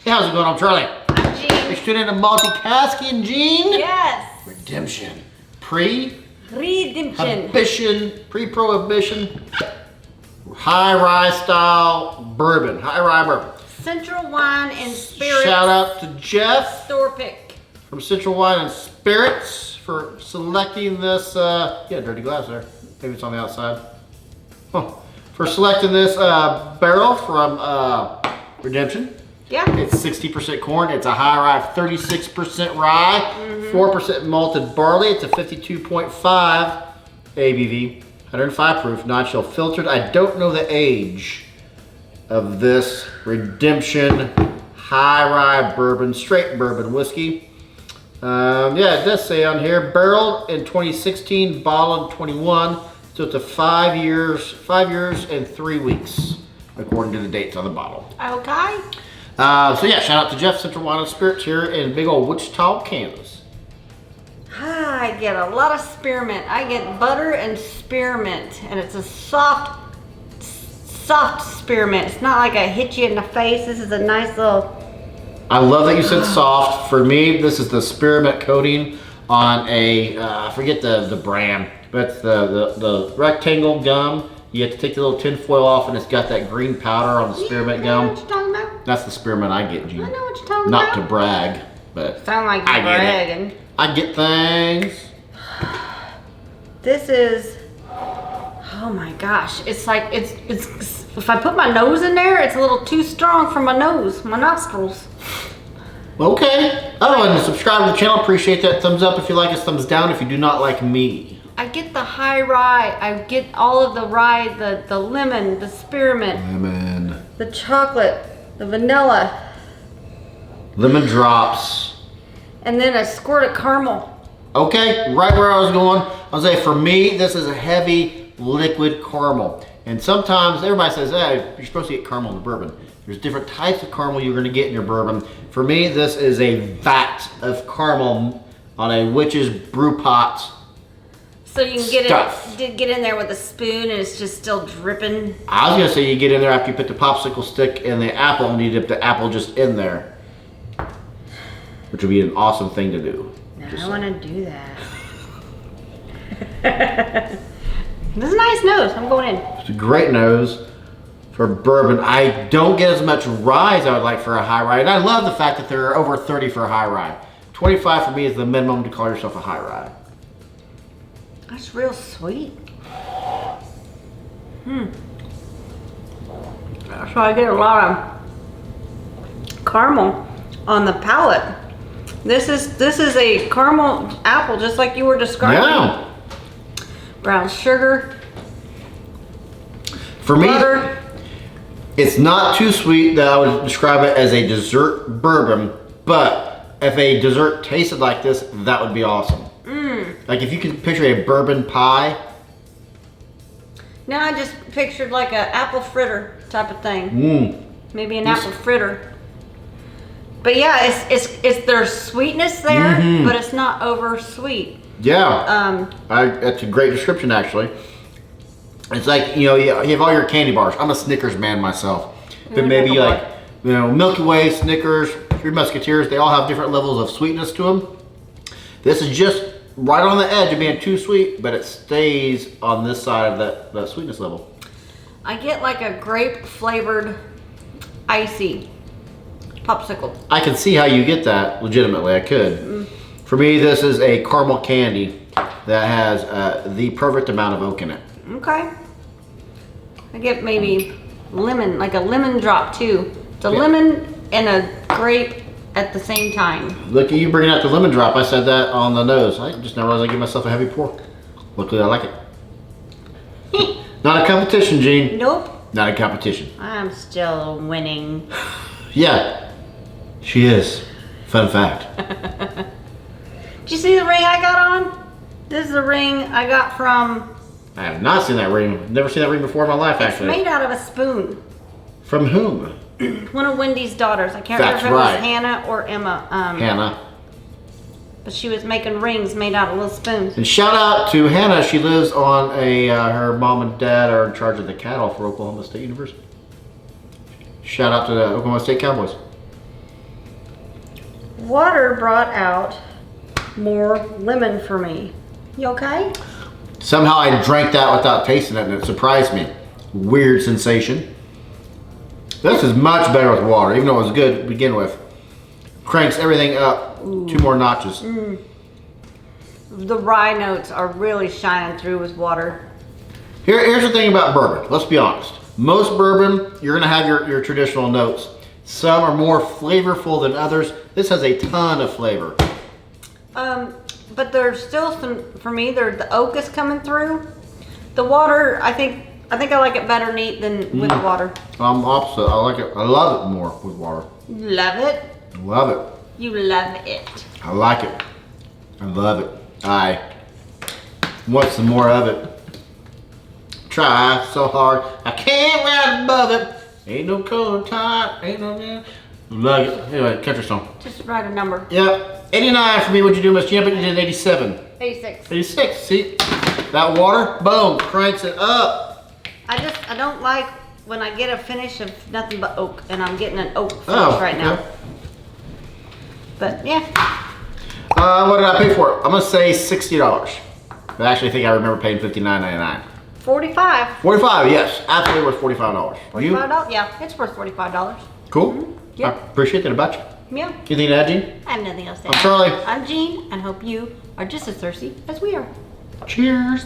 Hey, how's it going? I'm Charlie. I'm Jean. Thanks for tuning in to Multicasking, Jean. Yes. Redemption. Redemption. Pre-prohibition. High-rye style bourbon. High-rye bourbon. Central Wine and Spirits. Shout out to Jeff. Store pick. From Central Wine and Spirits for selecting this, dirty glass there. Maybe it's on the outside. Huh. For selecting this barrel from Redemption. Yeah. It's 60% corn. It's a high rye, 36% rye, 4% malted barley. It's a 52.5 ABV, 105 proof, non-chill filtered. I don't know the age of this Redemption high rye bourbon, straight bourbon whiskey. Yeah, it does say on here, barreled in 2016, bottled in 21. So it's a 5 years and 3 weeks, according to the dates on the bottle. Okay. So yeah, shout out to Jeff, Central Wine and Spirits here in big old Wichita, Kansas. I get a lot of spearmint. I get butter and spearmint, and it's a soft spearmint. It's not like I hit you in the face. This is a nice little. I love that you said soft. For me, this is the spearmint coating on a, I forget the brand, but it's the rectangle gum. You have to take the little tin foil off, and it's got that green powder on the spearmint gum. I know what you're talking about. That's the spearmint I get, Gene. I know what you're talking Not about. to brag, but Sound like you're bragging. I get things. This is, oh my gosh. It's like, it's if I put my nose in there, it's a little too strong for my nose, my nostrils. Okay. Oh, and subscribe to the channel. Appreciate that. Thumbs up if you like us. Thumbs down if you do not like me. I get the high rye. I get all of the rye, the lemon, the spearmint, the chocolate, the vanilla, Lemon drops. and then a squirt of caramel. Okay, right where I was going. I'll say for me, this is a heavy liquid caramel. And sometimes everybody says, hey, you're supposed to get caramel in the bourbon. There's different types of caramel you're gonna get in your bourbon. For me, this is a vat of caramel on a witch's brew pot. So you can Stuff. get in there with a spoon and it's just still dripping. I was gonna say you get in there after you put the popsicle stick and the apple, and you dip the apple just in there, which would be an awesome thing to do. No, I don't want to do that. This is a nice nose. I'm going in. It's a great nose for bourbon. I don't get as much rye as I would like for a high rye, and I love the fact that they're over 30 for a high rye. 25 for me is the minimum to call yourself a high rye. That's real sweet. So I get a lot of caramel on the palate. This is a caramel apple, just like you were describing. Yeah. Brown sugar. For me, Butter. it's not too sweet that I would describe it as a dessert bourbon, but if a dessert tasted like this, that would be awesome. Like if you can picture a bourbon pie. Now I just pictured like an apple fritter type of thing. Maybe an apple fritter. But yeah, it's there's sweetness there, but it's not over sweet. Yeah. That's a great description, actually. It's like, you have all your candy bars. I'm a Snickers man myself. But maybe like, Milky Way, Snickers, Three Musketeers, they all have different levels of sweetness to them. This is just right on the edge of being too sweet, but it stays on this side of that sweetness level. I get like a grape flavored icy popsicle. I can see how you get that, legitimately, I could. For me, this is a caramel candy that has the perfect amount of oak in it. Okay. I get maybe lemon, like a lemon drop too. It's a lemon and a grape at the same time. Look at you bringing out the lemon drop. I said that on the nose. I just now realized I give myself a heavy pour. Luckily, I like it. Not a competition, Gene. Nope. Not a competition. I'm still winning. Yeah, she is. Fun fact. Did you see the ring I got on? This is the ring I got from... I have not seen that ring. Never seen that ring before in my life, actually. It's made out of a spoon. From whom? One of Wendy's daughters. I can't That's remember if right. it was Hannah or Emma. Hannah. But she was making rings made out of little spoons. And shout out to Hannah. She lives on her mom and dad are in charge of the cattle for Oklahoma State University. Shout out to the Oklahoma State Cowboys. Water brought out more lemon for me. You okay? Somehow I drank that without tasting it and it surprised me. Weird sensation. This is much better with water, even though it was good to begin with. Cranks everything up 2 more notches. The rye notes are really shining through with water. Here's the thing about bourbon. Let's be honest. Most bourbon, you're gonna have your traditional notes. Some are more flavorful than others. This has a ton of flavor. But there's still some, for me, the oak is coming through. The water, I think I like it better neat than with water. I'm opposite. I like it. I love it more with water. You love it? Love it. You love it. I like it. I love it. I want some more of it. Try so hard. I can't ride above it. Ain't no color type. Ain't no... Love it. Anyway, country song. Just write a number. Yep. 89 for me. What'd you do, Miss Jim? You did 87. 86. 86. See? That water, boom, cranks it up. I don't like when I get a finish of nothing but oak, and I'm getting an oak finish right now. Okay. But yeah. What did I pay for it? I'm gonna say $60. But I actually think I remember paying $59.99. 45. 45, yes, absolutely worth $45. Are you? $45? Yeah, it's worth $45. Cool. Yeah. I appreciate that about you. Yeah. Anything to add, Gene? I have nothing else to I'm add. Charlie. I'm Jean, and hope you are just as thirsty as we are. Cheers.